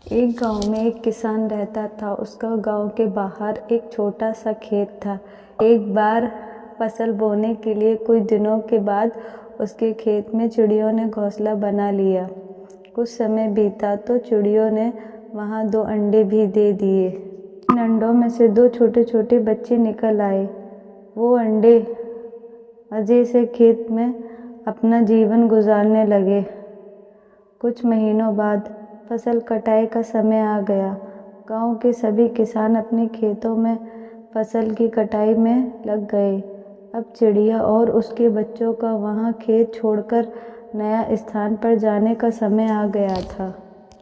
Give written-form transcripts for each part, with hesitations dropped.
एक गांव में एक किसान रहता था। उसका गांव के बाहर एक छोटा सा खेत था। एक बार फसल बोने के लिए कुछ दिनों के बाद उसके खेत में चिड़ियों ने घोंसला बना लिया। कुछ समय बीता तो चिड़ियों ने वहां 2 अंडे भी दे दिए। इन अंडों में से 2 छोटे छोटे बच्चे निकल आए। वो अंडे मज़े से खेत में अपना जीवन गुजारने लगे। कुछ महीनों बाद फसल कटाई का समय आ गया। गांव के सभी किसान अपने खेतों में फसल की कटाई में लग गए। अब चिड़िया और उसके बच्चों का वहां खेत छोड़कर नया स्थान पर जाने का समय आ गया था।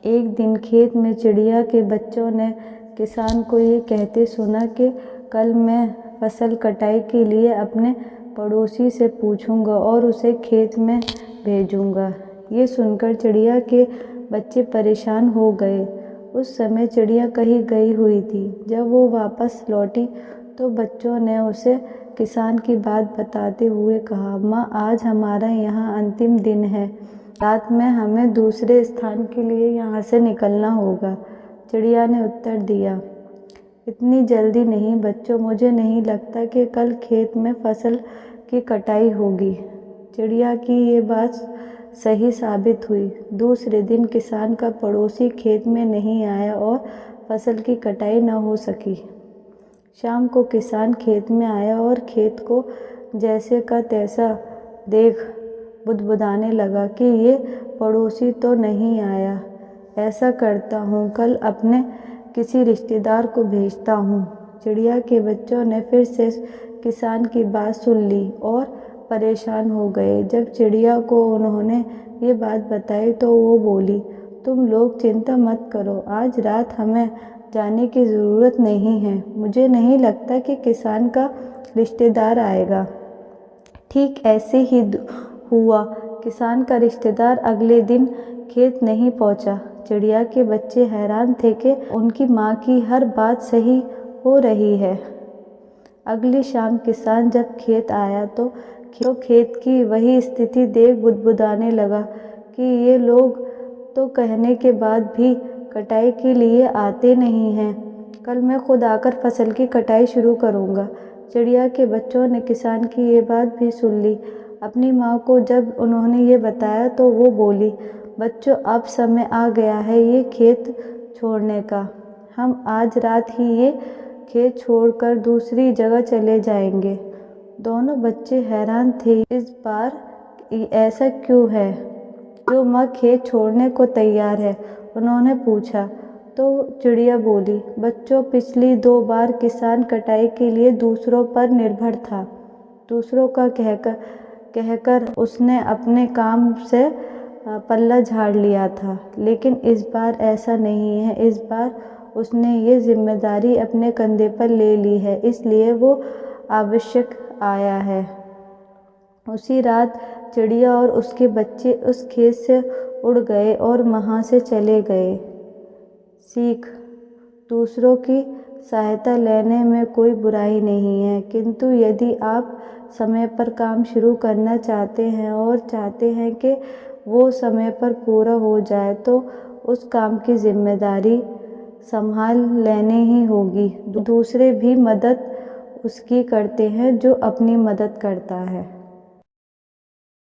एक दिन खेत में चिड़िया के बच्चों ने किसान को ये कहते सुना कि कल मैं फसल कटाई के लिए अपने पड़ोसी से पूछूंगा और उसे खेत में भेजूंगा। ये सुनकर चिड़िया के बच्चे परेशान हो गए। उस समय चिड़िया कहीं गई हुई थी। जब वो वापस लौटी तो बच्चों ने उसे किसान की बात बताते हुए कहा, माँ, आज हमारा यहाँ अंतिम दिन है। रात में हमें दूसरे स्थान के लिए यहाँ से निकलना होगा। चिड़िया ने उत्तर दिया, इतनी जल्दी नहीं बच्चों, मुझे नहीं लगता कि कल खेत में फसल की कटाई होगी। चिड़िया की ये बात सही साबित हुई। दूसरे दिन किसान का पड़ोसी खेत में नहीं आया और फसल की कटाई न हो सकी। शाम को किसान खेत में आया और खेत को जैसे का तैसा देख बुदबुदाने लगा कि ये पड़ोसी तो नहीं आया। ऐसा करता हूँ, कल अपने किसी रिश्तेदार को भेजता हूँ। चिड़िया के बच्चों ने फिर से किसान की बात सुन ली और परेशान हो गए। जब चिड़िया को उन्होंने ये बात बताई तो वो बोली, तुम लोग चिंता मत करो, आज रात हमें जाने की ज़रूरत नहीं है। मुझे नहीं लगता कि किसान का रिश्तेदार आएगा। ठीक ऐसे ही हुआ। किसान का रिश्तेदार अगले दिन खेत नहीं पहुंचा। चिड़िया के बच्चे हैरान थे कि उनकी माँ की हर बात सही हो रही है। अगली शाम किसान जब खेत आया तो खेत की वही स्थिति देख बुदबुदाने लगा कि ये लोग तो कहने के बाद भी कटाई के लिए आते नहीं हैं। कल मैं खुद आकर फसल की कटाई शुरू करूँगा। चिड़िया के बच्चों ने किसान की ये बात भी सुन ली। अपनी माँ को जब उन्होंने ये बताया तो वो बोली, बच्चों, अब समय आ गया है ये खेत छोड़ने का। हम आज रात ही ये खेत छोड़कर दूसरी जगह चले जाएंगे। दोनों बच्चे हैरान थे, इस बार ऐसा क्यों है जो माँ खेत छोड़ने को तैयार है, उन्होंने पूछा। तो चिड़िया बोली, बच्चों, पिछली 2 बार किसान कटाई के लिए दूसरों पर निर्भर था। दूसरों का कहकर उसने अपने काम से पल्ला झाड़ लिया था, लेकिन इस बार ऐसा नहीं है। इस बार उसने ये जिम्मेदारी अपने कंधे पर ले ली है, इसलिए वो आवश्यक आया है। उसी रात चिड़िया और उसके बच्चे उस खेत से उड़ गए और वहाँ से चले गए। सीख, दूसरों की सहायता लेने में कोई बुराई नहीं है, किंतु यदि आप समय पर काम शुरू करना चाहते हैं और चाहते हैं कि वो समय पर पूरा हो जाए तो उस काम की जिम्मेदारी संभाल लेनी ही होगी। दूसरे भी मदद उसकी करते हैं जो अपनी मदद करता है।